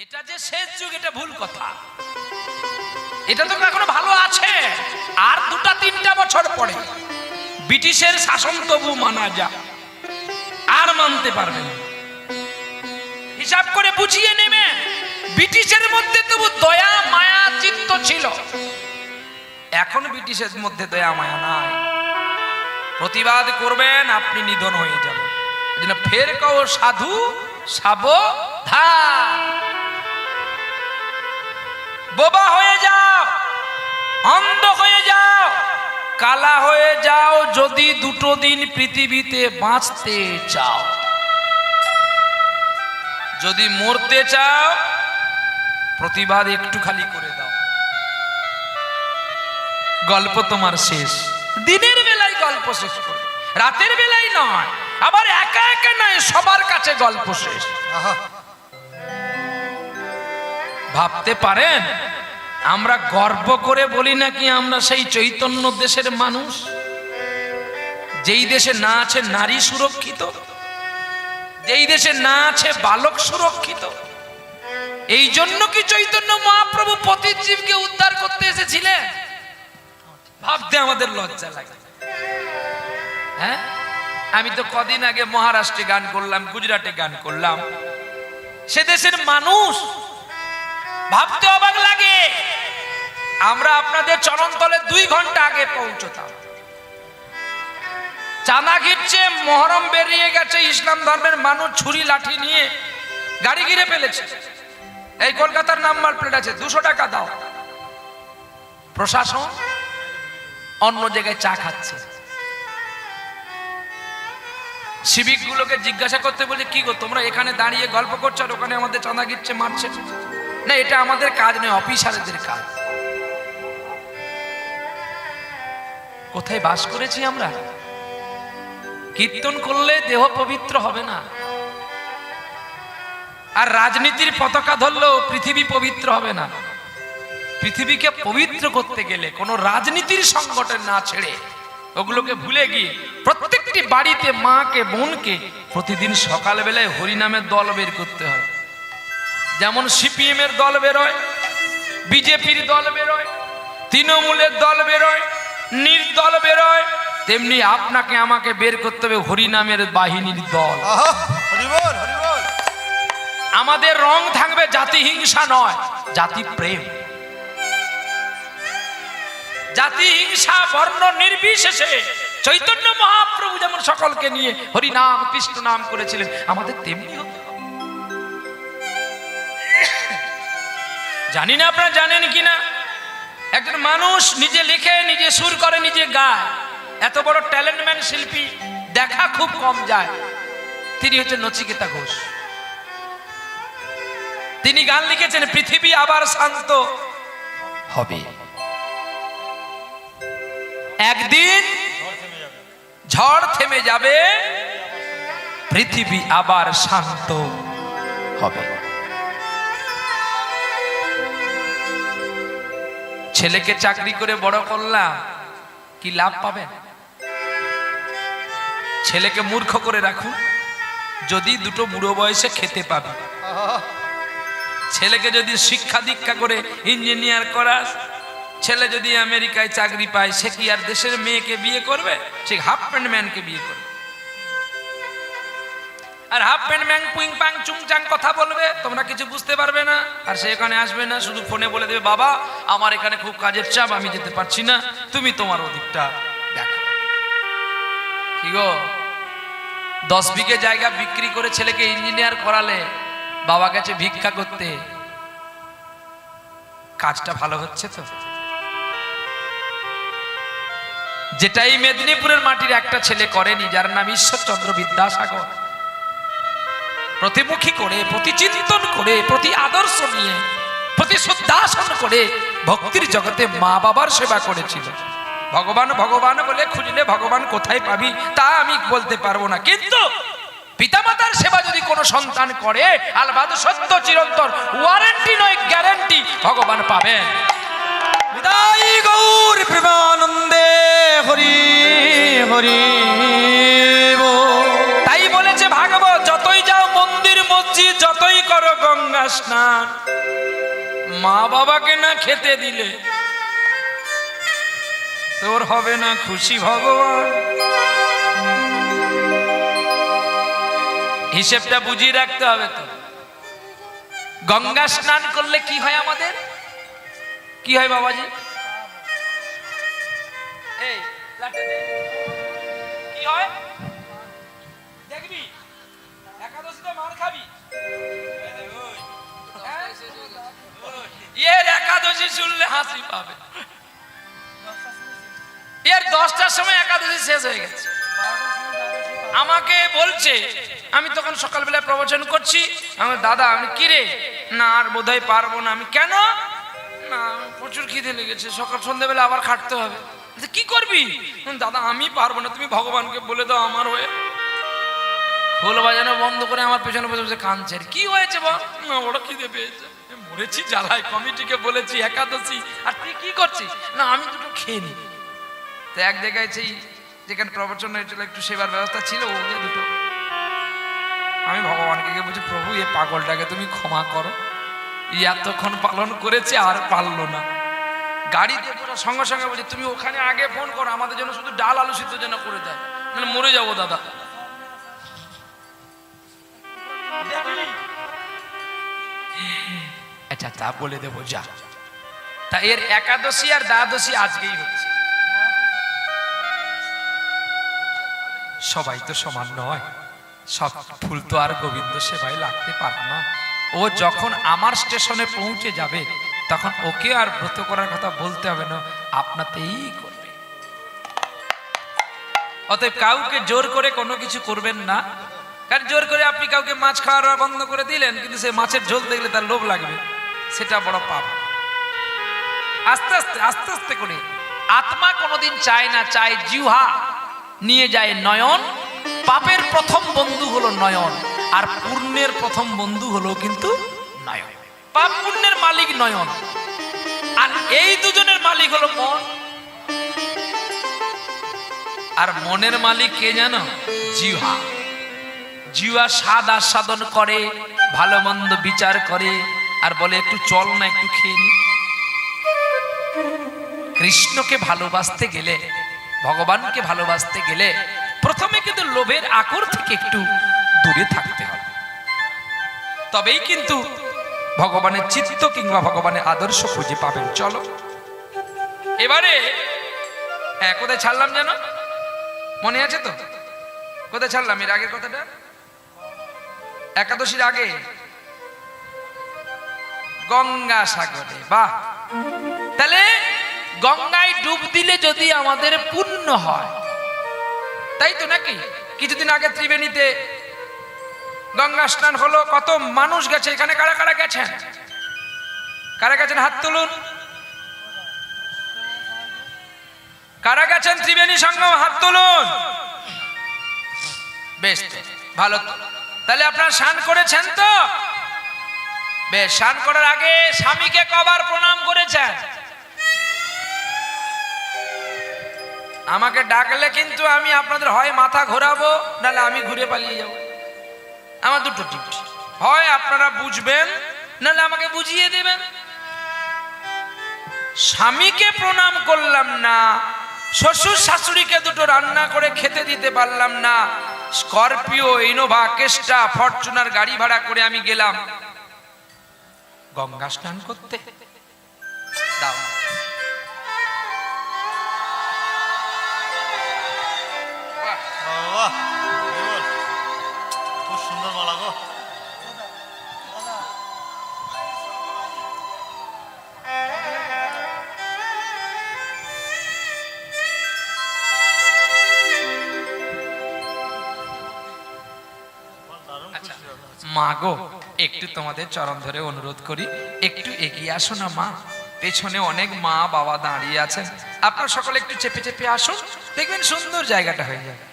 এটা যে শেষ যুগ এটা ভুল কথা। এটা তো এখনো ভালো আছে। আর 2-3টা বছর পরে ব্রিটিশের শাসন তবু মানা যা, আর মানতে পারবে না। হিসাব করে বুঝিয়ে নেবে, ব্রিটিশের মধ্যে তবু দয়া মায়া চিত্ত ছিল, এখন ব্রিটিশের মধ্যে দয়া মায়া নাই। প্রতিবাদ করবেন আপনি নিধন হয়ে যাবেন। এজন্য ফের কও সাধু সাবধান, বোবা হয়ে যাও, অন্ধ হয়ে যাও, কালা হয়ে যাও, যদি 2 দিন পৃথিবীতে বাঁচতে চাও। যদি মরতে চাও প্রতিবাদ একটু খালি করে দাও, গল্প তোমার শেষ। দিনের বেলায় গল্প শেষ করো, রাতের বেলায় নয়, আবার একা একা নয়, সবার কাছে গল্প শেষ। ভাবতে পারেন আমরা গর্ব করে বলি নাকি আমরা সেই চৈতন্য দেশের মানুষ, যেই দেশে না আছে নারী সুরক্ষিত, যেই দেশে না আছে বালক সুরক্ষিত। এই জন্য কি চৈতন্য মহাপ্রভু পতিত জীবকে উদ্ধার করতে এসেছিলেন? ভাবতে আমাদের লজ্জা লাগে। হ্যাঁ, আমি তো কদিন আগে মহারাষ্ট্রে গান করলাম, গুজরাটে গান করলাম, সে দেশের মানুষ। ভাবতে অবাক লাগে, আমরা আপনাদের চরণতলে 2 ঘন্টা আগে পৌঁছতাম। চাঁদা ঘিরছে, মহরম বেরিয়ে গেছে, ইসলাম ধর্মের মানুষ ছুরি লাঠি নিয়ে গাড়ি ঘিরে ফেলেছে। এই কলকাতার নাম্বার প্লেট আছে, 200 টাকা দাও। প্রশাসন অন্য জায়গায় চা খাচ্ছে। সিভিক গুলোকে জিজ্ঞাসা করতে বলে, কি গো তোমরা এখানে দাঁড়িয়ে গল্প করছো আর ওখানে আমাদের চাঁদা ঘিরছে, মারছে? না, এটা আমাদের কাজ নয়, অফিসারদের কাজ। কোথায় বাস করেছি আমরা? কীর্তন করলে দেহ পবিত্র হবে না, আর রাজনীতির পতাকা ধরলেও পৃথিবী পবিত্র হবে না। পৃথিবীকে পবিত্র করতে গেলে কোনো রাজনীতির সংগঠন না ছেড়ে, ওগুলোকে ভুলে গিয়ে প্রত্যেকটি বাড়িতে মাকে বোনকে প্রতিদিন সকালবেলায় হরিনামের দল বের করতে হয়। যেমন সিপিএম এর দল বেরোয়, বিজেপির দল বেরোয়, তৃণমূলের দল বেরোয়, নির্দল বেরোয়, তেমনি আপনাকে আমাকে বের করতে হবে হরিনামের বাহিনীর দল। আমাদের রং থাকবে জাতি হিংসা নয়, জাতি প্রেম। জাতি হিংসা বর্ণ নির্বিশেষে চৈতন্য মহাপ্রভু যেমন সকলকে নিয়ে হরিনাম কৃষ্ণ নাম করেছিলেন, আমাদের তেমনি হতে হবে। জানি না আপনারা জানেন কিনা, একজন মানুষ নিজে লিখে, নিজে সুর করে, নিজে গায়, এত বড় ট্যালেন্টম্যান শিল্পী দেখা খুব কম যায়। তিনি হচ্ছেন নচিকেতা ঘোষ। তিনি গান লিখেছেন, পৃথিবী আবার শান্ত হবে, একদিন ঝড় থেমে যাবে, পৃথিবী আবার শান্ত হবে। ছেলেকে চাকরি করে বড় করলাম, কি লাভ পাবেন? ছেলেকে মূর্খ করে রাখুন, যদি 2টো বুড়ো বয়সে খেতে পাবে। ছেলেকে যদি শিক্ষা দীক্ষা করে ইঞ্জিনিয়ার করাস, ছেলে যদি আমেরিকায় চাকরি পায়, সে কি আর দেশের মেয়েকে বিয়ে করবে? সে হাফ প্যান্ট ম্যানকে বিয়ে করবে। আর হাফ প্যান্ট ম্যান পুইং পাং চুংচাং কথা বলবে, তোমরা কিছু বুঝতে পারবে না। আর সে এখানে আসবে না, শুধু ফোনে বলে দেবে, বাবা আমার এখানে খুব কাজের চাপ, আমি যেতে পারছি না, তুমি তোমার ওদিকটা দেখো। কি গো, 10 বিঘে জায়গা বিক্রি করে ছেলেকে ইঞ্জিনিয়ার করালে, বাবা গেছে ভিক্ষা করতে, কাজটা ভালো হচ্ছে তো? যেটাই মেদিনীপুরের মাটির একটা ছেলে করেনি, যার নাম ঈশ্বরচন্দ্র বিদ্যাসাগর, প্রতিমুখী করে, প্রতিচিন্তন করে, প্রতি আদর্শ নিয়ে, প্রতি শ্রদ্ধাসন করে ভক্তির জগতে মা বাবার সেবা করেছিল। ভগবান ভগবান বলে খুঁজলে ভগবান কোথায় পাবি তা আমি বলতে পারবো না, কিন্তু পিতামাতার সেবা যদি কোনো সন্তান করে, আলবাদ সত্য চিরন্তন, ওয়ারেন্টি নয় গ্যারান্টি, ভগবান পাবেন। বিদায় গৌর প্রেমানন্দে হরি হরি। তাই বলেছে ভাগবত, যতই যাও মন্দির মসজিদ, যতই করো গঙ্গা স্নান, মা বাবাকে না খেতে দিলে তোর হবে না খুশি ভগবান। হিসেবটা বুঝিয়ে রাখতে হবে তো। গঙ্গা স্নান করলে কি হয় আমাদের? কি হয় বাবাজি? এই লাঠি দে। কি হয় দেখবি? একাদশীতে মার খাবি। এর একাদশী শুনলে হাসি পাবে। এর 10টার সময় একাদশী শেষ হয়ে গেছে। আমাকে বলছে, আমি তখন সকালবেলায় প্রবচন করছি, আমার দাদা আমি কি রে, না আর বোধহয় পারবো না। আমি কেন? না প্রচুর খিদে লেগেছে, সকাল সন্ধ্যাবেলা আবার খাটতে হবে। কি করবি? দাদা আমি পারবো না, তুমি ভগবানকে বলে দাও আমার হয়ে। খোল বাজানো বন্ধ করে আমার পেছনে বসে বসে কাঁদছে। কি হয়েছে বল? না বড় খিদে পেয়েছে, মরেছি জ্বালায়, কমিটিকে বলেছি একাদশী, আর তুই কি করছিস? না আমি দুটো খেয়ে নি। তো এক জায়গায় সেই যেখানে প্রবচন হয়েছিল একটু সেবার ব্যবস্থা ছিল, ওকে দুটো। আমি ভগবানকে গিয়ে বলছি, প্রভু এ পাগলটাকে তুমি ক্ষমা করো, এতক্ষণ পালন করেছে আর পারলো না। গাড়িতে পুরো সঙ্গে সঙ্গে বলছি, তুমি ওখানে আগে ফোন করো, আমাদের জন্য শুধু ডাল আলু সিদ্ধ যেন করে দেয়, মানে মরে যাবো দাদা। আচ্ছা তা বলে দেবো যা। তা এর একাদশী আর দ্বাদশী আজকেই হচ্ছে। সবাই তো সমান নয়, সব ফুল তো আর গোবিন্দ সেবায় লাগতে পারে না। ও যখন আমার স্টেশনে পৌঁছে যাবে তখন ওকে আর ব্রত করার কথা বলতে হবে না, আপনাতেই করবে। অতএব কাউকে জোর করে কোনো কিছু করবেন না। কারণ জোর করে আপনি কাউকে মাছ খাওয়া বন্ধ করে দিলেন, কিন্তু সে মাছের ঝোল দেখলে তার লোভ লাগবে, সেটা বড় পাপ। আস্তে আস্তে আস্তে আস্তে করে আত্মা কোনোদিন চায় না, চায় জিহ্বা, নিয়ে যায় নয়ন। পাপের প্রথম বন্ধু হলো নয়ন, আর পুণ্যের প্রথম বন্ধু হলো কিন্তু নয়ন। পাপ পুণ্যের মালিক নয়ন, আর এই দুজনের মালিক হলো মন। আর মনের মালিক কে জানো? জিহ্বা। জিহ্বা স্বাদ আস্বাদন করে, ভালো মন্দ বিচার করে, আর বলে একটু চল না একটু খেয়ে নি। কৃষ্ণকে ভালোবাসতে গেলে, ভগবানকে ভালোবাসতে গেলে প্রথমে কিন্তু লোভের আকর থেকে একটু দূরে থাকতে হবে, তবেই কিন্তু ভগবানের চিত্ত কিংবা ভগবানের আদর্শ খুঁজে পাবেন। চলো এবারে, হ্যাঁ কোথায় ছাড়লাম যেন, মনে আছে তো? কোথায় ছাড়লাম এর আগের কথাটা? একাদশীর আগে গঙ্গা সাগরে। বাহ, তাহলে গঙ্গায় ডুব দিলে যদি আমাদের পুণ্য হয়, তাই তো নাকি? কিছুদিন আগে ত্রিবেণীতে গঙ্গা স্নান হলো, কত মানুষ গেছে। এখানে কারা কারা গেছেন? কারা গেছেন হাত তুলুন। কারা গেছেন ত্রিবেণী সঙ্গম? হাত তুলুন। বেশ, ভালো। তাহলে আপনারা স্নান করেছেন তো? বেশ, স্নান করার আগে স্বামীকে কবার প্রণাম করেছেন? আমাকে ডাকলে কিন্তু আমি আপনাদের হয় মাথা ঘোরাবো, নাহলে আমি ঘুরে পালিয়ে যাব। আমার দুটো ডিউটি, হয় আপনারা বুঝবেন নাহলে আমাকে বুঝিয়ে দেবেন। স্বামীকে প্রণাম করলাম না, শ্বশুর শাশুড়িকে দুটো রান্না করে খেতে দিতে পারলাম না, স্করপিও, ইনোভা, কেস্টা, ফরচুনার গাড়ি ভাড়া করে আমি গেলাম গঙ্গা স্নান করতে। দাও বাহ, খুব সুন্দর মালা গো। মা গো, একটু তোমাদের চরণ ধরে অনুরোধ করি, একটু এগিয়ে আসো না মা। পেছনে অনেক মা বাবা দাঁড়িয়ে আছেন, আপনারা সকলে একটু চেপে চেপে আসুন, দেখবেন সুন্দর জায়গাটা হয়ে যাবে।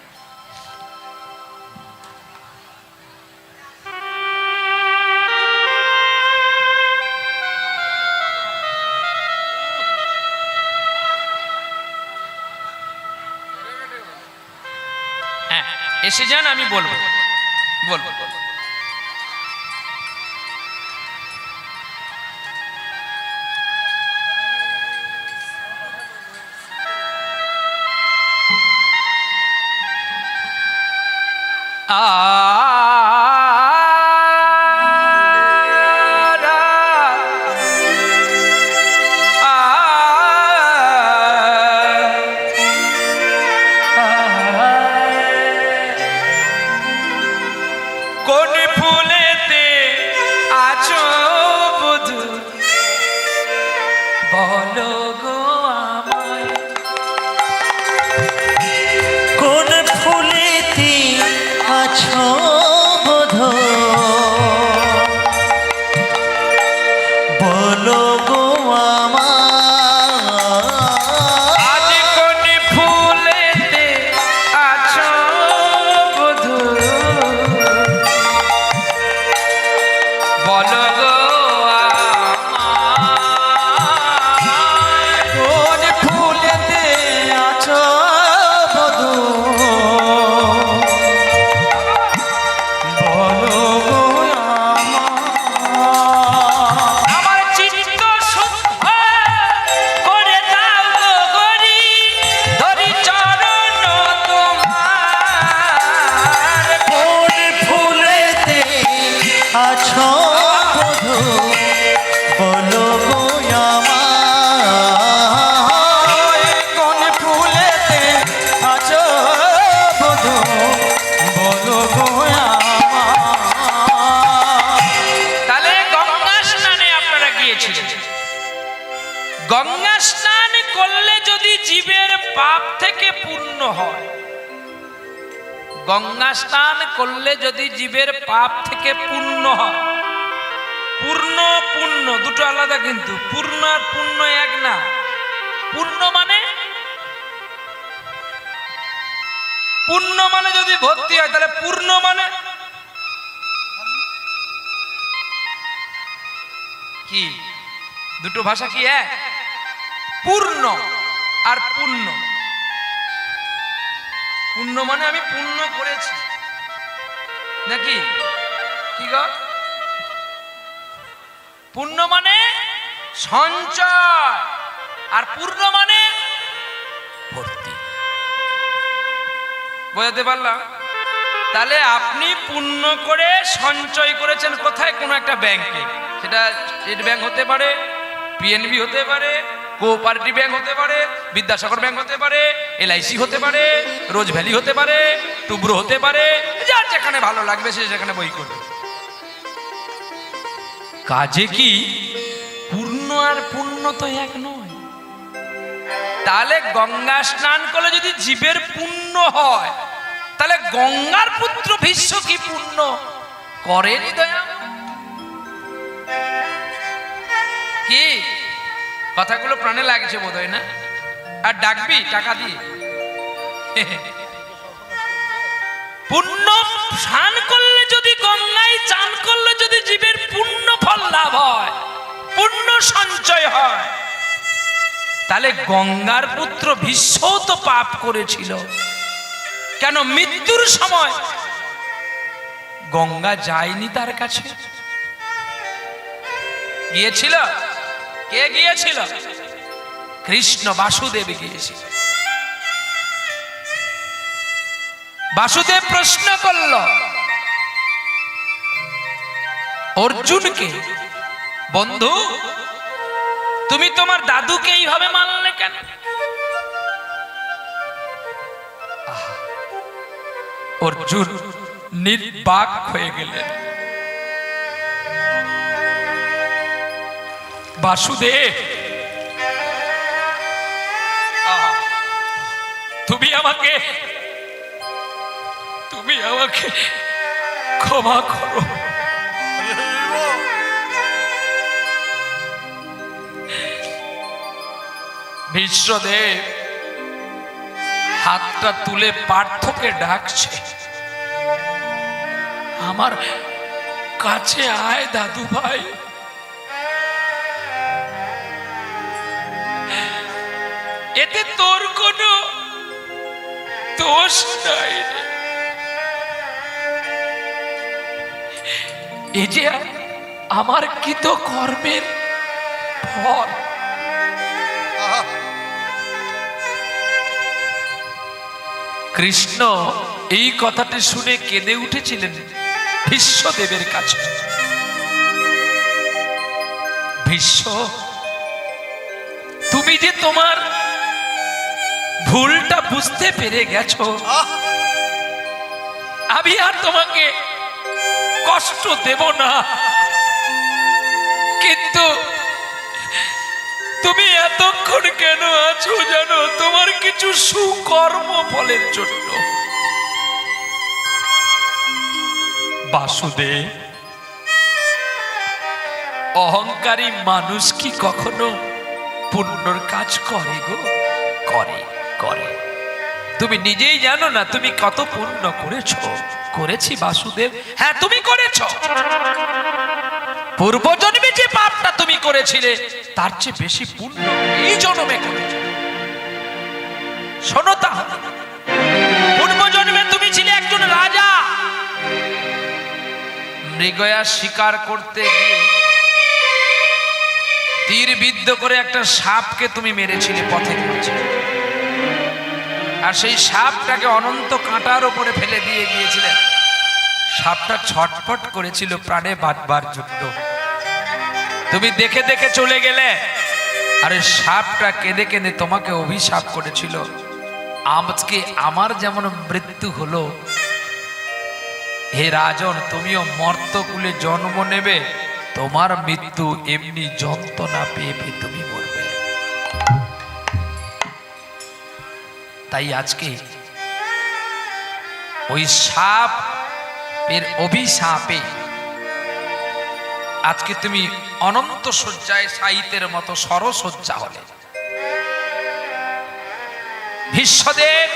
হ্যাঁ, এসে যান, আমি বলবো বলবো। আছো বোধ বলো গো আমার আজ কোন ফুলেতে আছো বধূ বলো গো আমায়। কোন ফুলেতে আছো বধূ বলো গো আমার আমার চিত্ত শুদ্ধ করে দাও গো গরি, ধরি চরণ তোমার। কোন ফুলেতে আছো বধূ বলো গো আমার কোন ফুলেতে আছো বধূ বলো গো আমার তাহলে গঙ্গা স্নানে আপনারা গিয়েছিলেন। গঙ্গা স্নান করলে যদি জীবের পাপ থেকে পূর্ণ হয়, গঙ্গা স্নান করলে যদি জীবের পাপ থেকে পূর্ণ হয়, পূর্ণ পূর্ণ দুটো আলাদা, কিন্তু পূর্ণ আর পূর্ণ এক না। পূর্ণ মানে যদি ভর্তি হয়, তাহলে পূর্ণ মানে কি? দুটো ভাষা কি এক? পূর্ণ আর পূর্ণ। পূর্ণ মানে আমি পূর্ণ করেছি নাকি কি গো? পূর্ণ মানে সঞ্চয়, আর পূর্ণ মানে ভর্তি। বোঝাতে পারলাম? তাহলে আপনি পূর্ণ করে সঞ্চয় করেছেন কোথায়? কোনো একটা ব্যাংকে। সেটা স্টেট ব্যাংক হতে পারে, পিএনবি হতে পারে, কোঅপারেটিভ ব্যাংক হতে পারে, বিদ্যাসাগর ব্যাংক হতে পারে, এলআইসি হতে পারে, রোজ ভ্যালি হতে পারে, টুব্রো হতে পারে। যার যেখানে ভালো লাগবে সে সেখানে বই করবে। কাজে কি পূর্ণ আর পূর্ণ তো এক নয়। তাহলে গঙ্গা স্নান করলে যদি জীবের পুণ্য হয়, তাহলে গঙ্গার পুত্র ভীষ্ম কি পুণ্য করেনি দয়া? কি কথাগুলো প্রাণে লাগছে বোধ হয় না? আর ডাকবি টাকা দিয়ে। পুণ্য স্নান করলে যদি, গঙ্গায় চান করলে যদি জীবের পুণ্য ফল লাভ হয়, পুণ্য সঞ্চয় হয়, তাহলে গঙ্গার পুত্র ভীষ্ম তো পাপ করেছিল। কেন? মৃত্যুর সময় গঙ্গা যায়নি তার কাছে, গিয়েছিল। কে গিয়েছিল? কৃষ্ণ বাসুদেব গিয়েছিল। বাসুদেব প্রশ্ন করল অর্জুনকে, বন্ধু তুমি তোমার দাদুকে এইভাবে মানলে কেন? অর্জুন নির্বাক হয়ে গেলেন। বাসুদেব, তুমি আমাকে ক্ষমা করো। ভীষ্মদেব হাতটা তুলে পার্থকে ডাকছে, আমার কাছে আয় দাদু ভাই। এতে তোর কোনো দোষ নাই। এই যে আমার কৃত কর্মের ফল। কৃষ্ণ এই কথাটি শুনে কেঁদে উঠেছিলেন ভীষ্মদেবের কাছে। ভীষ্ম, তুমি যে তোমার ভুলটা বুঝতে পেরে গেছো, আমি আর তোমাকে কষ্ট দেব না, কিন্তু তুমি এতক্ষণ কেন আছো জানো? তোমার কিছু সুকর্ম ফলের জন্য। বাসুদেব, অহংকারী মানুষ কি কখনো পুণ্যর কাজ করে গো? করে করে। তুমি নিজেই জানো না তুমি কত পুণ্য করেছ। করেছি বাসুদেব, হ্যাঁ তুমি করেছ। পূর্বজন্মে যে পাপটা তুমি করেছিলে তার চেয়ে বেশি পুণ্য এই জন্মে করেছ। শোনো তাহলে, পূর্বজন্মে তুমি ছিলে একজন রাজা। মৃগয়া শিকার করতে গিয়ে তীর বিদ্ধ করে একটা সাপকে তুমি মেরেছিলে পথে গিয়েছে, আর সেই সাপটাকে অনন্ত কাঁটার উপরে ফেলে দিয়ে গিয়েছিলেন। সাপটা ছটফট করেছিল প্রাণে বাঁচবার জন্য। তুমি দেখে দেখে চলে গেলে, আর ওই সাপটা কেঁদে কেঁদে তোমাকে অভিশাপ করেছিল, আজকে আমার যেমন মৃত্যু হলো, হে রাজন তুমিও মর্তকুলে জন্ম নেবে, তোমার মৃত্যু এমনি যন্ত্রণা পেয়ে পেয়ে তুমি মরবে। তাই আজকে ওই সাপ এর অভিশাপে আজকে তুমি অনন্ত শয্যায় সাহিত্যের মতো সরসজ্জা হলে। ভীষ্মদেব,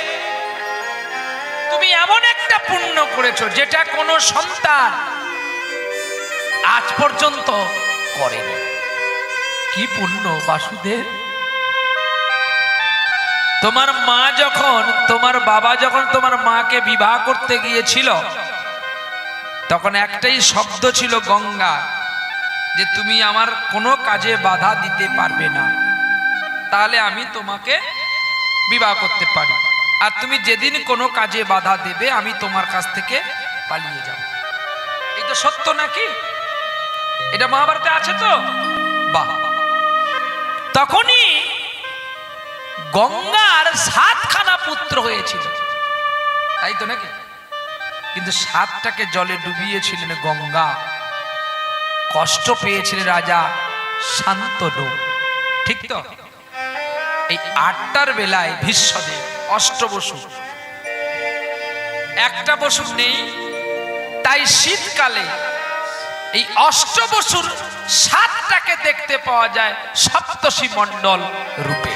তুমি এমন একটা পুণ্য করেছো যেটা কোনো সন্তান আজ পর্যন্ত করেনি। কি পুণ্য বাসুদেব? তোমার মা যখন, তোমার বাবা যখন তোমার মাকে বিবাহ করতে গিয়েছিল, তখন একটাই শব্দ ছিল গঙ্গা, যে তুমি আমার কোনো কাজে বাধা দিতে পারবে না, তাহলে আমি তোমাকে বিবাহ করতে পারি। আর তুমি যেদিন কোনো কাজে বাধা দেবে আমি তোমার কাছ থেকে পালিয়ে যাব। এই তো সত্য নাকি? এটা মহাভারতে আছে তো? বাহ। তখনই গঙ্গার 7খানা পুত্র হয়েছিল, তাই তো নাকি? কিন্তু 7টাকে জলে ডুবিয়েছিলেন গঙ্গা। কষ্ট পেয়েছিলেন রাজা শান্তনু, ঠিক তো? এই 8টার বেলায় ভীষ্মদেব অষ্টবসু, একটা বসু নেই, তাই শীতকালে এই অষ্টবসুর 7টাকে দেখতে পাওয়া যায় সপ্তর্ষি মণ্ডল রূপে,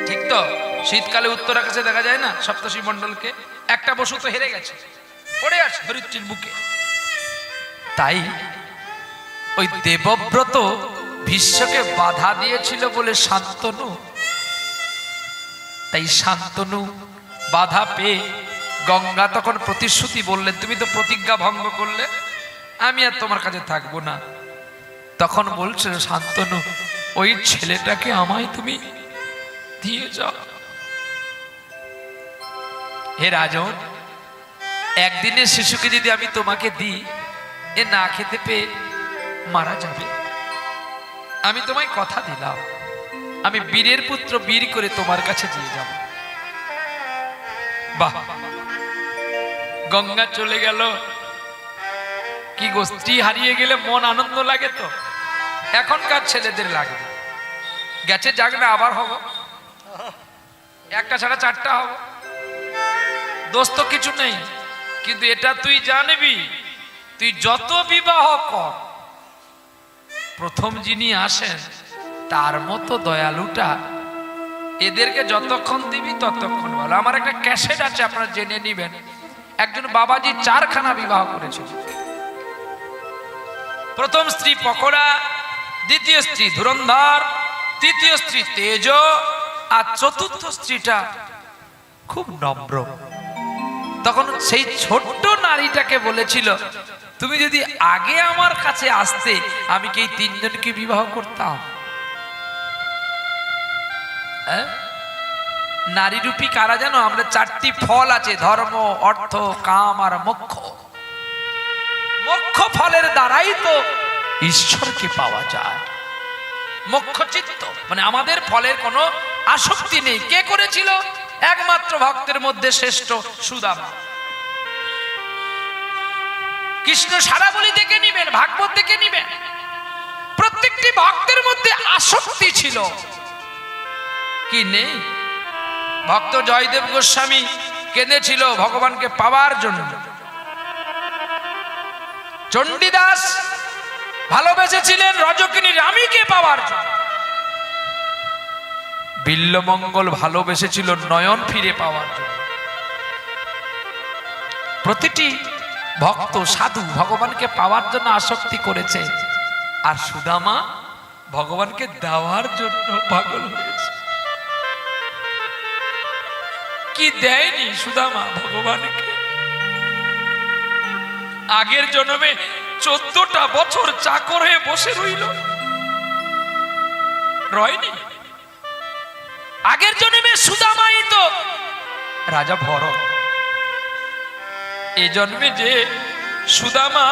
ঠিক তো? শীতকালে উত্তর আকাশে দেখা যায় না সপ্তর্ষি মণ্ডলকে? একটা বসু তো হেরে গেছে, পড়ে আছে ধরিত্রীর বুকে। তাই ওই দেবব্রত ভীষ্মকে বাধা দিয়েছিল বলে শান্তনু, তাই শান্তনু বাধা পেয়ে গঙ্গা তখন প্রতিশ্রুতি বললেন, তুমি তো প্রতিজ্ঞা ভঙ্গ করলে, আমি আর তোমার কাছে থাকবো না। তখন বলছিল শান্তনু, ওই ছেলেটাকে আমায় তুমি দিয়ে যাও। হে রাজন, একদিনের শিশুকে যদি আমি তোমাকে দিই, এ না খেতে পেয়ে মারা যাবে। আমি তোমায় কথা দিলাম, আমি বীরের পুত্র বীর করে তোমার কাছে দিয়ে যাব। বাহ, গঙ্গা চলে গেল। কি গো, স্ত্রী হারিয়ে গেলে মন আনন্দ লাগে তো? এখনকার ছেলেদের লাগে, গেছে যাক না, আবার হব, একটা ছাড়া 4টা হব, দোষ তো কিছু নেই। কিন্তু এটা তুই জানবি, তুই যত বিবাহ কর, প্রথম যিনি আসেন তার মতো দয়ালুটা এদেরকে যতক্ষণ দিবি ততক্ষণ ভালো। আমার একটা ক্যাসেট আছে, আপনারা জেনে নিবেন। একজন বাবাজি 4খানা বিবাহ করেছিল। প্রথম স্ত্রী পকোড়া, দ্বিতীয় স্ত্রী ধুরন্ধর, তৃতীয় স্ত্রী তেজ, আর চতুর্থ স্ত্রীটা খুব নম্র। তখন সেই ছোট্ট নারীটাকে বলেছিল, তুমি যদি আগে আমার কাছে আসতে আমি কি এই 3জনকে বিবাহ করতাম। নারী রূপী কারা জানো? আমরা 4টি ফল আছে, ধর্ম, অর্থ, কাম আর মোক্ষ। মোক্ষ ফলের দ্বারাই তো ঈশ্বরকে পাওয়া যায়। মোক্ষ চিত্ত মানে আমাদের ফলের কোনো আসক্তি নেই। কে করেছিল? একমাত্র ভক্তের মধ্যে শ্রেষ্ঠ সুদামা। কৃষ্ণ সারা বলি দেখে নিবেন, ভাগবত দেখে নিবেন, প্রত্যেকটি ভক্তের মধ্যে আসক্তি ছিল। কি নেই? ভক্ত জয়দেব গোস্বামী কেঁদেছিল ভগবানকে পাওয়ার জন্য। চণ্ডীদাস ভালোবেসেছিলেন রজকিনী রামীকে পাওয়ার জন্য। বিল্বমঙ্গল ভালোবেসেছিল নয়ন ফিরে পাওয়ার জন্য। প্রতিটি ভক্ত সাধু ভগবানকে পাওয়ার জন্য আসক্তি করেছে, আর সুদামা ভগবানকে দেওয়ার জন্য পাগল হয়েছে। কি দেয়নি সুদামা ভগবানকে? আগের জন্মে 14টা বছর চাকর হয়ে বসে রয়নি? আগের জন্মে সুদামাই তো রাজা ভরত। এ জন্মে যে সুদামা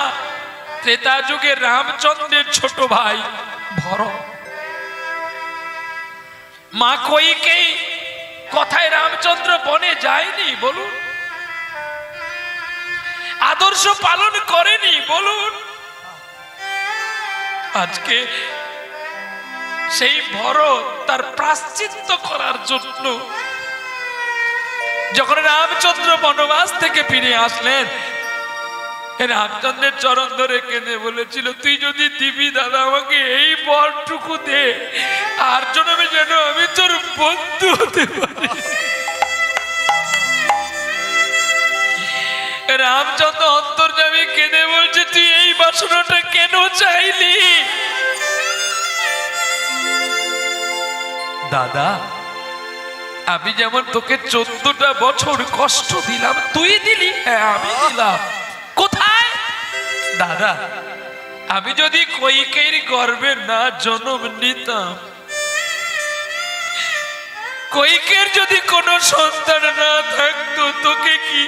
ত্রেতা যুগে রামচন্দ্রের ছোট ভাই ভরত। মা কইকেই কথায় রামচন্দ্র বনে যায়নি বলুন? আদর্শ পালন করেনি বলুন? আজকে সেই ভরত তার প্রায়শ্চিত্ত করার জন্য যখন রামচন্দ্র বনবাস থেকে ফিরে আসলেন, রামচন্দ্রের চরণ ধরে কেঁদে বলেছিল, তুই যদি দিবি দাদা আমাকে এই বরটুকু দে, আর জন্মে যেন আমি তোর বন্ধু হতে পারি। রামচন্দ্র অন্তর্যামী কেঁদে বলছে, তুই এই বাসনাটা কেন চাইলি? দাদা, আমি যেমন তোকে 14টা বছর কষ্ট দিলাম, তুই দিলি? হ্যাঁ, আমি দিলাম। কোথায়? দাদা, আমি যদি কইকেয়ীর গর্ভে না জন্ম নিতাম, কইকের যদি কোনো সন্তান না থাকতো, তোকে কি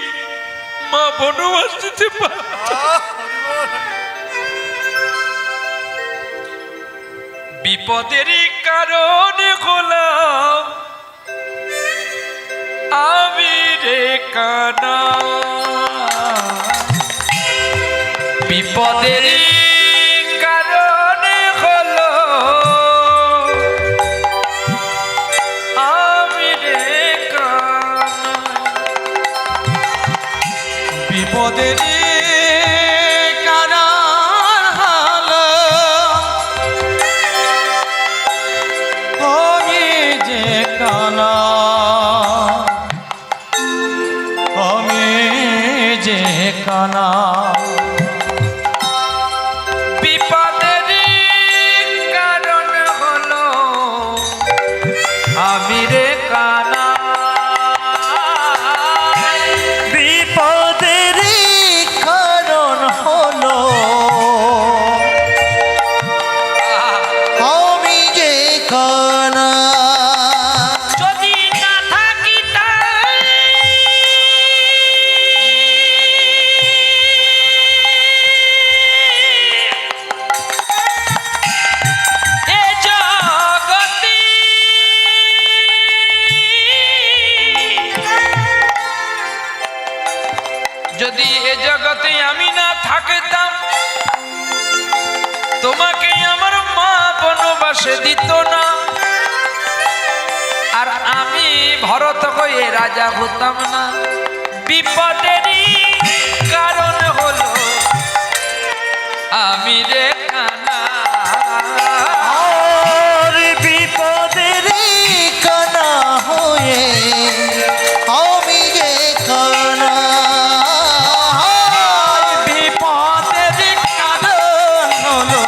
মা বনবাস দিতে পারত? বিপদেরই কারণ হলাম আমি রে কানা, বিপদেরই কারণ হলো আমি রে কানা, বিপদেরই কারণ হলো আমি যে কানা, আমি যে কানা। বিপদেরই কারণ হলো আমি রে কানা, বিপদেরই কারণ হলো আমি যে কানা। যদি না থাকি তাই এ জগতে, যদি এ জগতে আমি না থাকতাম, তোমাকে আমার মা বনবাসে দিত না, আর আমি ভরত হয়ে রাজা হতাম না। বিপদেরই কারণ হলো আমি রে কানা, আর বিপদেরই কানা হয়ে আমি যে কানা। বিপদেরই কারণ হলো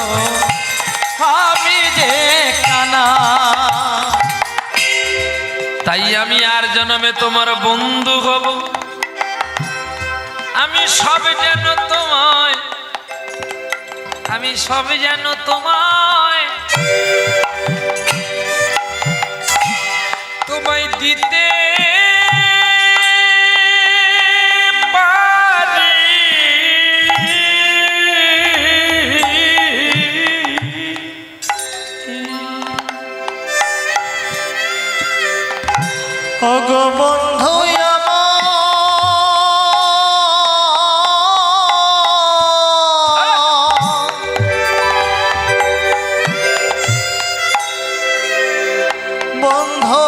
আমি যে কানা। তাই আমি আর জন্মে তোমার বন্ধু হব, আমি সব যেন তোমায়, আমি সব যেন তোমায়, তোমায় দিতে পারি। ওগো বন্ধু বন্ধু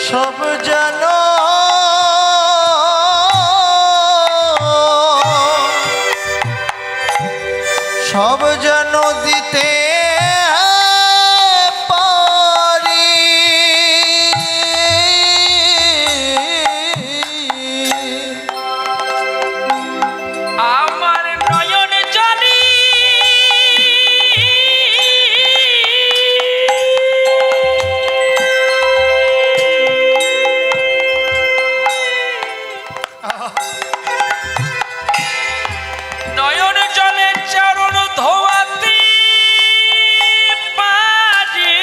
সব যেন সব যেন দিতে পারি আমার নয়ন জলে নয়ন জলে চরণ ধোয়াতে পারি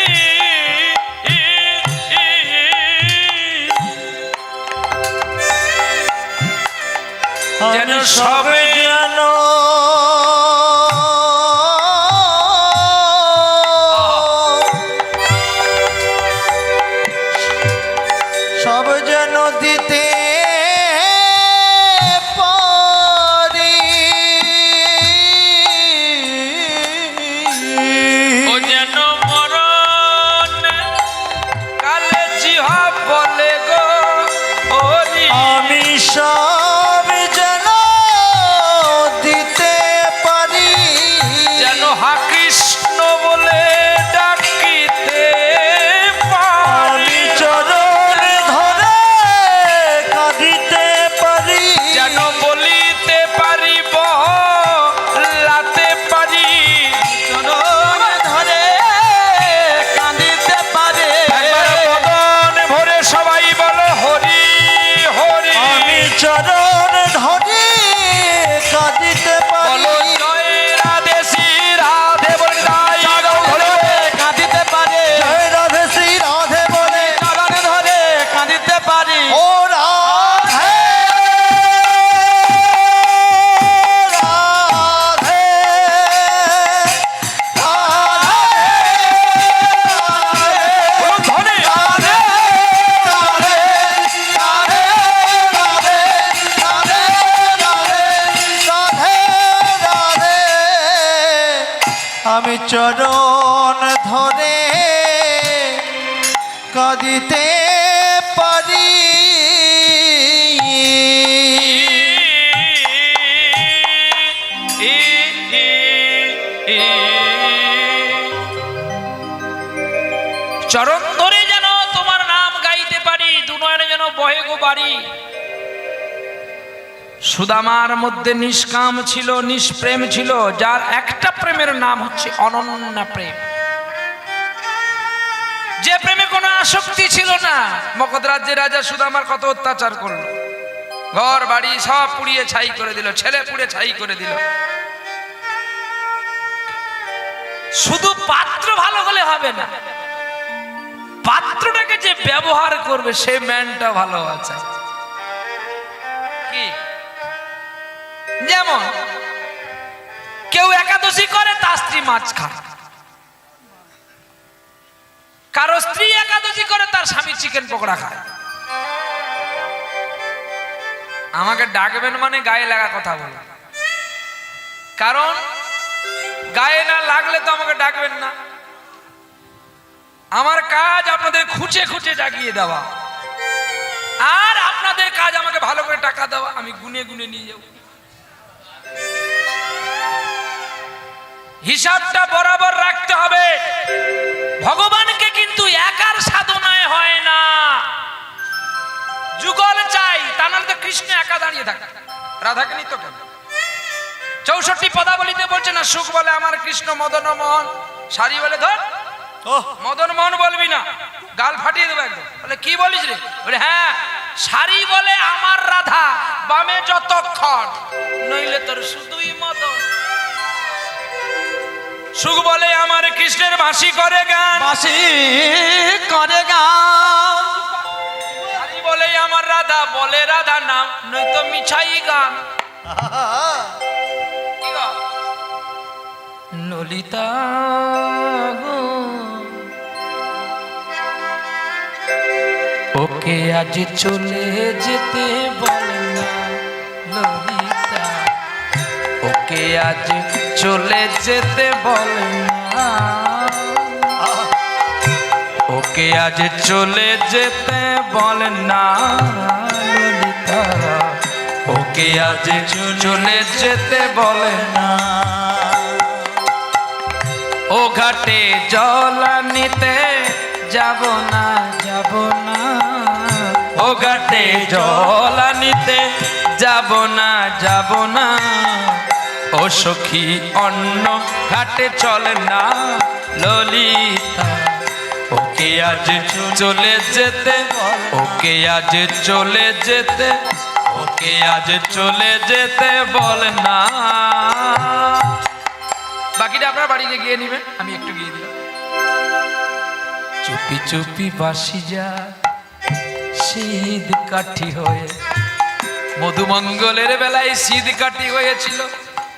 যেন সবে যেন সব যেন দিতে পারি ও যেন মরণ কালে জিহা বলে গো ওরি আমি সব যেন দিতে পারি যেন হা কৃষ্ণ বলে ডাকিতে আমি পারি চরণ ধরে কাঁদিতে পারি যেন বলিতে পারিব লাতে পারি চরণ ধরে কাঁদিতে পারে একবার বদন ভরে সবাই বলো হরি হরি আমি চরণ ধরে কাঁদিতে বলো পারি জয় রাধে শ্রী রাধে বলে তাই গাও ধরে কাঁদিতে পারে জয় রাধে শ্রী রাধে বলে চরণ ধরে কাঁদিতে পারি ও রাধে রাধে বলো ধরে রাধে রাধে রাধে রাধে রাধে রাধে রাধে আমি চরণ ধরে কাঁদিতে পারি চরণ ধরে যেন তোমার নাম গাইতে পারি দুনয়নে যেন বহে গো বাড়ি সুদামার মধ্যে নিষ্কাম ছিল নিষ্প্রেম ছিল যার একটা প্রেমের নাম হচ্ছে অনন্য প্রেম যে প্রেমে কোনো আসক্তি ছিল না মগধ রাজ্যের রাজা সুদামার কত অত্যাচার করলো ঘর বাড়ি সব পুড়িয়ে ছাই করে দিল ছেলে পুড়ে ছাই করে দিল শুধু পাত্র ভালো হলে হবে না পাত্রটাকে যে ব্যবহার করবে সে ম্যানটা ভালো আছে কি যেমন কেউ একাদশী করে তার স্ত্রী মাছ খায় কারো স্ত্রী একাদশী করে তার স্বামী চিকেন পকোড়া খায় আমাকে ডাকবেন মানে গায়ে লাগা কথা বলে কারণ গায়ে না লাগলে তো আমাকে ডাকবেন না আমার কাজ আপনাদের খুঁজে খুঁজে জাগিয়ে দেওয়া আর আপনাদের কাজ আমাকে ভালো করে টাকা দেওয়া আমি গুনে গুনে নিয়ে যাব হিসাবটা বরাবর রাখতে হবে ভগবানকে কিন্তু একার সাধনায় হয় না যুগল চাই তা নাহলে তো কৃষ্ণ একা দাঁড়িয়ে থাকে রাধাকে নিত কেন 64 পদাবলিতে বলছে না সুখ বলে আমার কৃষ্ণ মদন মোহন সারি বলে ধর মদন মোহন বলবি না গাল ফাটিয়ে দেবো একদম বলে কি বলিস রে বলে হ্যাঁ সারি বলে আমার রাধা বামে যতক্ষণ নইলে তোর শুধুই মদন সুখ বলে আমার কৃষ্ণের বাঁশি করে গান বাঁশি করে গান সারি বলে আমার রাধা বলে রাধা নাম নয়তো মিছাই গান কি গো? ললিতা গো ওকে আজ চলে যেতে বল না ললিতা ওকে আজ চলে যেতে বল না ওকে ওকে আজ চলে যেতে বলে না ললিতা, ওকে আজ চলে যেতে বলে না। ও ঘাটে জল আনিতে যাব না, যাব না, ও ঘাটে জল আনিতে যাব না, যাব না। ও সখী অন্য ঘাটে চলে না ললিতা, ওকে আজ চলে যেতে, ওকে আজ চলে যেতে, ওকে আজ চলে যেতে বলে না। বাকিটা আপনার বাড়িতে গিয়ে নেবেন, আমি একটু গিয়ে দিলাম। চুপি চুপি বাসি যা শীত কাঠি হয়ে, মধুমঙ্গলের বেলায় শীত কাঠি হয়েছিল।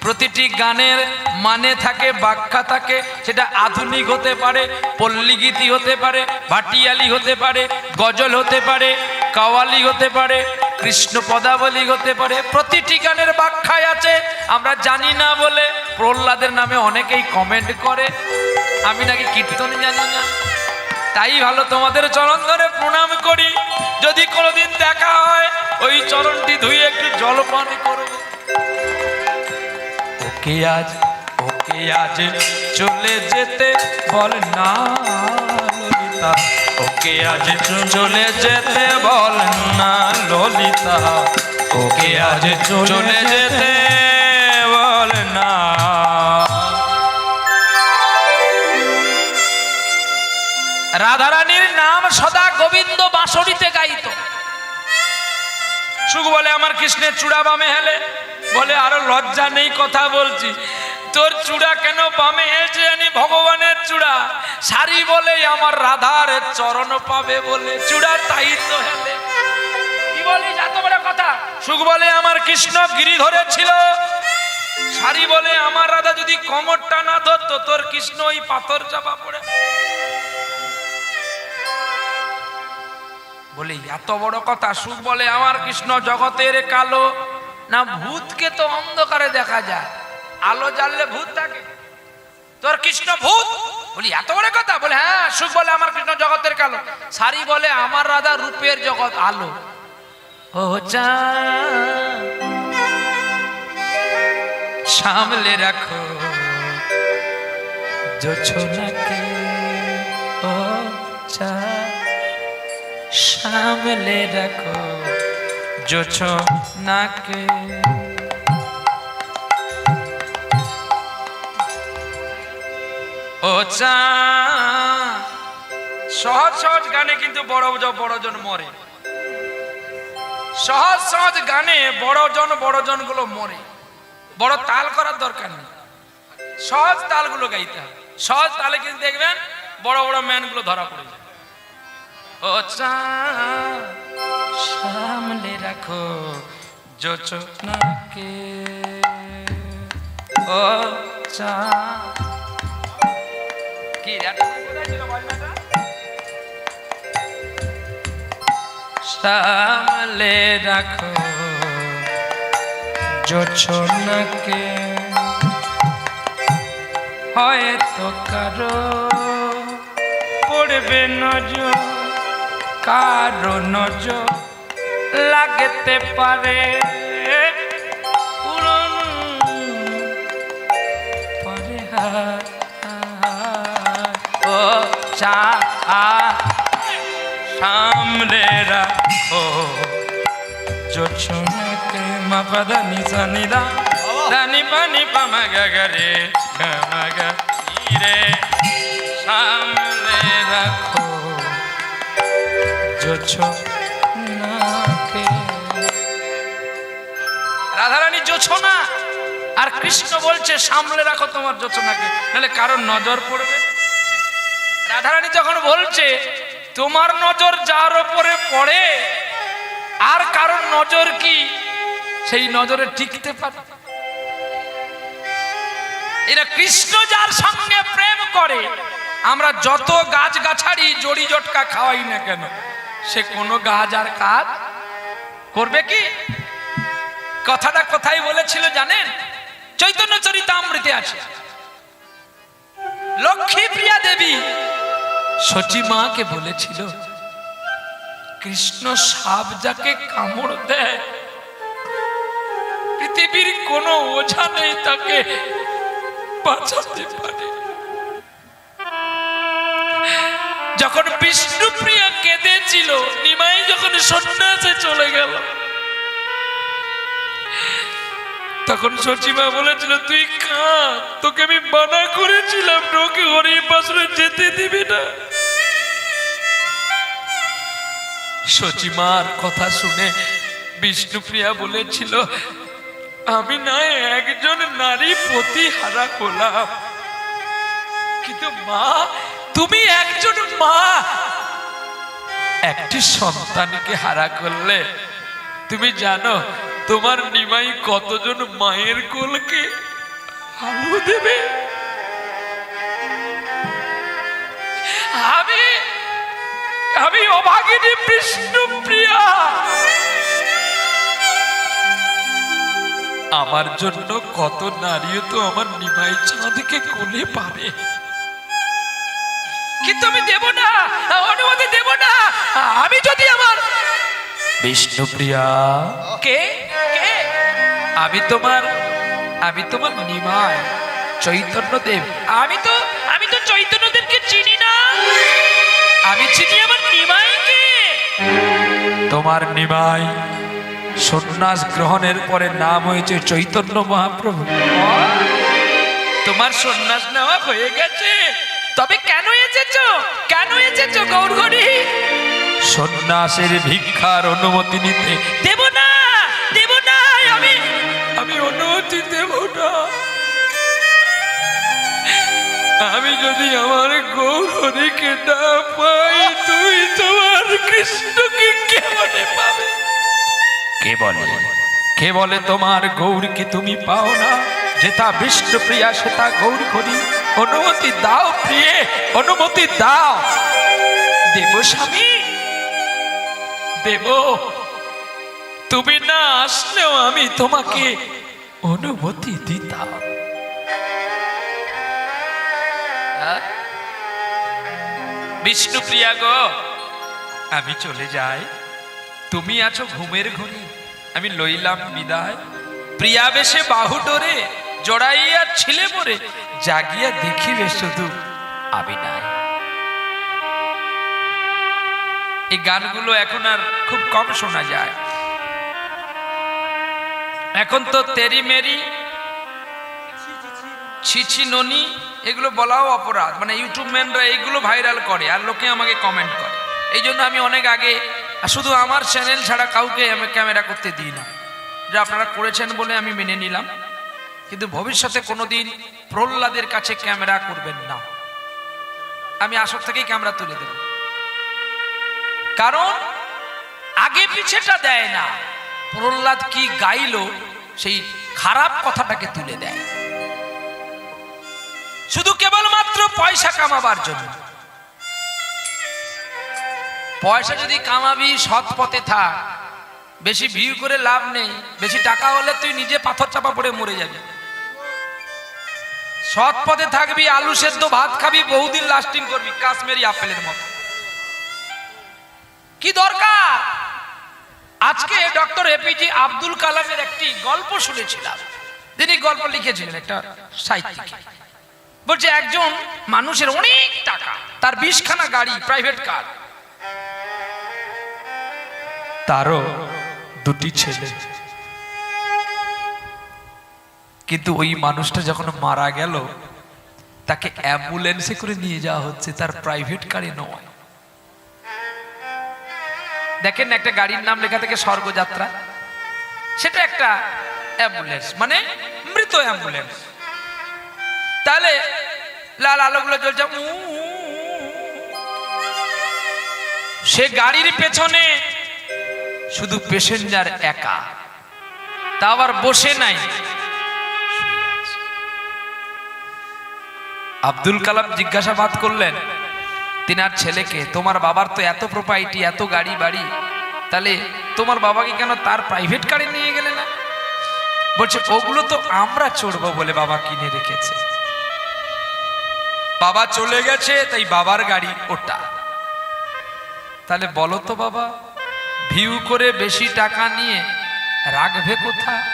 প্রতিটি গানের মানে থাকে, ব্যাখ্যা থাকে। সেটা আধুনিক হতে পারে, পল্লীগীতি হতে পারে, ভাটিয়ালি হতে পারে, গজল হতে পারে, কাওয়ালি হতে পারে, কৃষ্ণ পদাবলী হতে পারে। প্রতিটি গানের ব্যাখ্যায় আছে। আমরা জানি না বলে প্রহ্লাদের নামে অনেকেই কমেন্ট করে আমি নাকি কীর্তন জানি না। তাই ভালো তোমাদের চরণ ধরে প্রণাম করি। যদি কোনোদিন দেখা হয় ওই চরণটি ধুয়ে একটু জলপান করব। ওকে আজ, ওকে আজ চলে যেতে বল না ললিতা, ওকে আজ চলে যেতে বল না ললিতা, ওকে আজ চলে যেতে বল না। রাধারানীর নাম সদা গোবিন্দ বাঁশরিতে গাইত। সুখ বলে আমার কৃষ্ণের চূড়া বামে হেলে, বলে আরো লজ্জা নেই কথা বলছি, তোর চূড়া কেন বামে হেলছে জানি, ভগবানের চূড়া। সারি বলে আমার রাধার চরণ পাবে বলে চূড়া তাই তো হেলে। কি বলিস এত বড় কথা? সুখ বলে আমার কৃষ্ণ গিরি ধরেছিল, সারি বলে আমার রাধা যদি কোমরটা না ধরতো তোর কৃষ্ণ ওই পাথর চাপা পড়ে। বলে এত বড় কথা? সুখ বলে আমার কৃষ্ণ জগতের কালো না, ভূতকে তো অন্ধকারে দেখা যায়, আলো জ্বাললে ভূত থাকে, তোর কৃষ্ণ ভূত? বলি এত বড় কথা? বলে হ্যাঁ। সুখ বলে আমার কৃষ্ণ জগতের কালো, সারি বলে আমার রাধা রূপের জগৎ আলো। ও চা সামলে রাখো জোছনাকে, ও চা সামলে রাখো জোছনাকে। ও চা সহজ সহজ গানে কিন্তু বড়জন মরে। সহজ সহজ গানে বড়জন গুলো মরে। বড় তাল করার দরকার নেই, সহজ তালগুলো গাইতে হবে। সহজ তালে কিন্তু দেখবেন বড় বড় ম্যান গুলো ধরা পড়ে যায়। ও চা সামনে রাখো জোছনাকে, ও চা। কি সামলে রাখো জোছনাকে, হয়তো কারো পড়বে নজর, কারো নজর লাগতে পারে, ও চা সামনে রাখো জোছনাকে। মা পাদা নিসা নিদা দানি পানি পামা গাগারে গামা রে, সামনে রাখো জোছনাকে। রাধারানী জোছনা, আর কৃষ্ণ বলছে সামলে রাখো তোমার জোছনাকে, নাহলে কারোর নজর পড়বে। রাধারানী যখন বলছে তোমার নজর যার উপরে পড়ে আর কারোর নজর কি সেই নজরে টিকতে পারে? এরা কৃষ্ণ যার সঙ্গে প্রেম করে, আমরা যত গাছ গাছাড়ি জড়ি জটকা খাওয়াই না কেন, সে কোনো গাছ আর কাজ করবে কি? কথাটা কোথায় বলেছিল জানেন? চৈতন্য চরিতামৃতে আছে। লক্ষ্মী প্রিয়া দেবী সচি মাকে বলেছিল কৃষ্ণ সাপ যাকে কামড় দেয় পৃথিবীর কোনো ওঝা নেই তাকে বাঁচাতে পারে। যখন বিষ্ণুপ্রিয়া কেঁদেছিল, নিমাই যখন সন্ন্যাসে চলে গেল, তখন সচিমা বলেছিল তুই কাঁদ, তোকে আমি মানা করেছিলাম তোকে হরিবাসরে যেতে দিবি না। সচিমার কথা শুনে বিষ্ণুপ্রিয়া বলেছিল আমি নয় একজন নারী পতিহারা হলাম, কিন্তু মা তুমি একজন মা, একটি সন্তানকে হারা করলে তুমি জানো তোমার নিমাই কতজন মায়ের কোলকে আলো দেবে। আমি অভাগিনী বিষ্ণুপ্রিয়া, আমার জন্য কত নারীও তো আমার নিমাই চাঁদকে কোলে পাবে, কিন্তু আমি দেব না, অনুমতি দেব না। আমি যদি আমার বিষ্ণুপ্রিয়া কে কে আমি তোমার নিমাই চৈতন্যদেব। আমি তো চৈতন্যদেবকে চিনি না, আমি চিনি আমার নিমাইকে। তোমার নিমাই সন্ন্যাস গ্রহণের পরে নাম হয়েছে চৈতন্য মহাপ্রভু। তোমার সন্ন্যাস নেওয়া হয়ে গেছে, তবে কেন এসেছো গৌরহরি? সন্ন্যাসের ভিক্ষার অনুমতি নিতে। দেব না আমি অনুমতি দেব না। আমি যদি আমার গৌরহরিকে না পাই তুমি তোমার কৃষ্ণকে কেমনে পাবে? কে বলে তোমার গৌরকে তুমি পাও না? যেটা বিষ্ণুপ্রিয়া সেটা গৌরহরি। অনুমতি দাও প্রিয়ে, অনুমতি দাও। দেব স্বামী দেব, তুমি না আসলেও আমি তোমাকে অনুমতি দিতাম। বিষ্ণুপ্রিয়া গো, আমি চলে যাই, তুমি আছো ঘুমের ঘরে, আমি লইলাম বিদায়। প্রিয়া বেশে বাহু ডোরে জড়াইয়া ছিলে মরে, জাগিয়া দেখিবে শুধু আমি নাই। এই গানগুলো এখন আর খুব কম শোনা যায়। এখন তো তেরি মেরি, ছিছি ননি এগুলো বলাও অপরাধ, মানে ইউটিউব ম্যানরা এইগুলো ভাইরাল করে আর লোকে আমাকে কমেন্ট করে। এই জন্য আমি অনেক আগে শুধু আমার চ্যানেল ছাড়া কাউকে আমি ক্যামেরা করতে দিই না, যে আপনারা করেছেন বলে আমি মেনে নিলাম, কিন্তু ভবিষ্যতে কোনোদিন প্রহ্লাদের কাছে ক্যামেরা করবেন না। আমি আসর থেকেই ক্যামেরা তুলে দেব, কারণ আগে পিছেটা দেয় না। প্রহ্লাদ কি গাইলো সেই খারাপ কথাটাকে তুলে দেয়, শুধু কেবলমাত্র পয়সা কামাবার জন্য। পয়সা যদি কামাবি সৎ পথে থাক, বেশি ভিউ করে লাভ নেই। বেশি টাকা হলে তুই নিজে পাথর চাপা পড়ে মরে যাবি। সৎ পথে থাকবি, আলু সেদ্ধ ভাত খাবি, বহুদিন লাস্টিং করবি, কাশ্মীরি আপেলের মতো। কি দরকার? আজকে ডক্টর এপিজে আব্দুল কালামের একটি গল্প শুনেছিলাম। তিনি গল্প লিখেছিলেন একটা সাহিত্যিক। বলছে একজন মানুষের অনেক টাকা, তার 20খানা গাড়ি, প্রাইভেট কার, তারও 2টি ছেলে। কিন্তু ওই মানুষটা যখন মারা গেল, তাকে অ্যাম্বুলেন্সে করে নিয়ে যাওয়া হচ্ছে, তার প্রাইভেট কারে নয়। দেখেন একটা গাড়ির নাম লেখা থেকে স্বর্গযাত্রা, সেটা একটা অ্যাম্বুলেন্স, মানে মৃত অ্যাম্বুলেন্স। তাহলে লাল আলোগুলো জ্বলছে, সে গাড়ির পেছনে শুধু প্যাসেঞ্জার একা, তা আবার বসে নাই। আব্দুল কালাম জিজ্ঞাসাবাদ করলেন তিনার ছেলেকে, তোমার বাবার তো এত প্রপার্টি, এত গাড়ি বাড়ি, তাহলে তোমার বাবাকে কেন তার প্রাইভেট কারে নিয়ে গেলে না? বলছে ওগুলো তো আমরা চড়বো বলে বাবা কিনে রেখেছে। বাবা চলে গেছে, তাই বাবার গাড়ি ওটা। তাহলে বলো তো বাবা, ভিউ করে বেশি টাকা নিয়ে রাখবে কোথায়?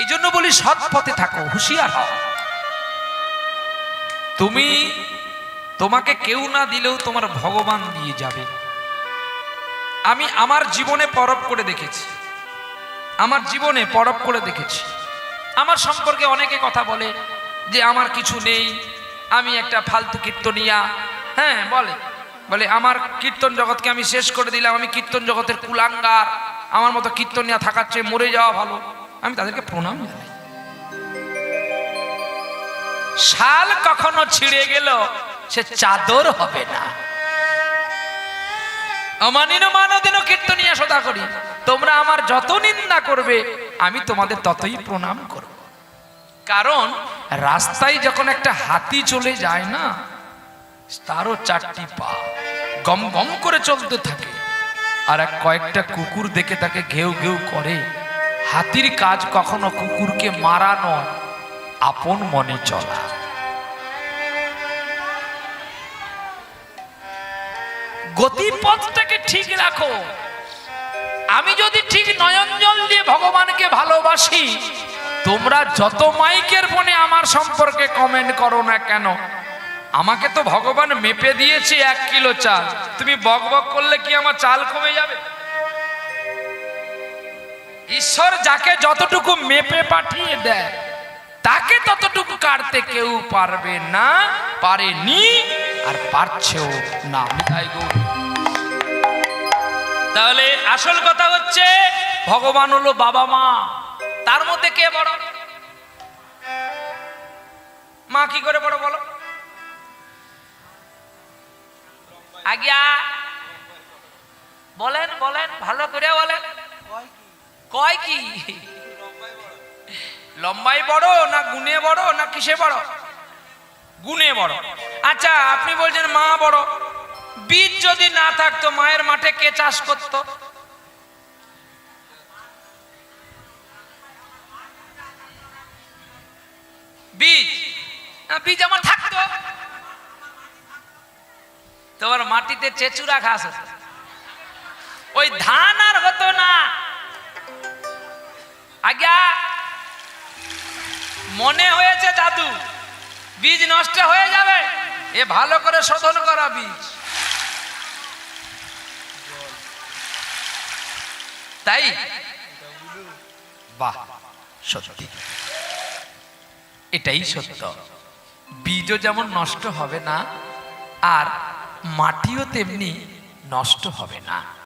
এই জন্য বলি সৎ পথে থাকো, হুঁশিয়ার হও। তোমাকে কেউ না দিলেও তোমার ভগবান দিয়ে যাবে। আমি আমার জীবনে পরখ করে দেখেছি, আমার সম্পর্কে অনেকে কথা বলে যে আমার কিছু নেই, আমি একটা ফালতু কীর্তনিয়া। হ্যাঁ, বলে আমার কীর্তন জগৎকে আমি শেষ করে দিলাম, আমি কীর্তন জগতের কুলাঙ্গার, আমার মতো কীর্তনিয়া থাকার চেয়ে মরে যাওয়া ভালো। আমি তাদেরকে প্রণাম জানাই। শাল কখনো ছিঁড়ে গেল সে চাদর হবে না। অমানিন মানদিন কীর্তনিয়া সদা করি। তোমরা আমার যত নিন্দা করবে আমি তোমাদের ততই প্রণাম করব। কারণ রাস্তায় যখন একটা হাতি চলে যায় না, তারও চারটি পা, গম গম করে চলতে থাকে, আর কয়েকটা কুকুর দেখে তাকে ঘেউ ঘেউ করে। হাতির কাজ কখনো কুকুরকে মারা নয়, আপন মনে চলা। গতিপথটাকে ঠিক রাখো। আমি যদি ঠিক নয়ন জল দিয়ে ভগবানকে ভালোবাসি, তোমরা যত মাইকের ফোনে আমার সম্পর্কে কমেন্ট করো না কেন, আমাকে তো ভগবান মেপে দিয়েছে 1 কিলো চাল। তুমি বক বক করলে কি আমার চাল কমে যাবে? ঈশ্বর যাকে যতটুকু মেপে পাঠিয়ে দেয় তাকে ততটুকু কাটতে কেউ পারবে না, পারেনি, আর পারছেও না। তাহলে আসল কথা হচ্ছে ভগবান হলো বাবা মা। তার মধ্যে কে বড়? মা কি করে বড় বলো? আজ্ঞা বলেন বলেন, ভালো করে বলেন। কয় কি? লম্বাই বড় না গুণে বড় না কিসে বড়? গুণে বড়। আচ্ছা, আপনি বলছেন মা বড়। বীজ যদি না থাকতো মায়ের মাঠে কে চাষ করত? বীজ আমার থাকতো, তোমার মাটিতে চেচুরা ঘাস হতো, ওই ধান আর হতো না। আজ্ঞা মনে হয়েছে দাদু বীজ নষ্ট হয়ে যাবে, এ ভালো করে শোধন করা বীজ। তাই বাহ, সত্যি এটাই সত্য। বীজও যেমন নষ্ট হবে না, আর মাটিও তেমনি নষ্ট হবে না।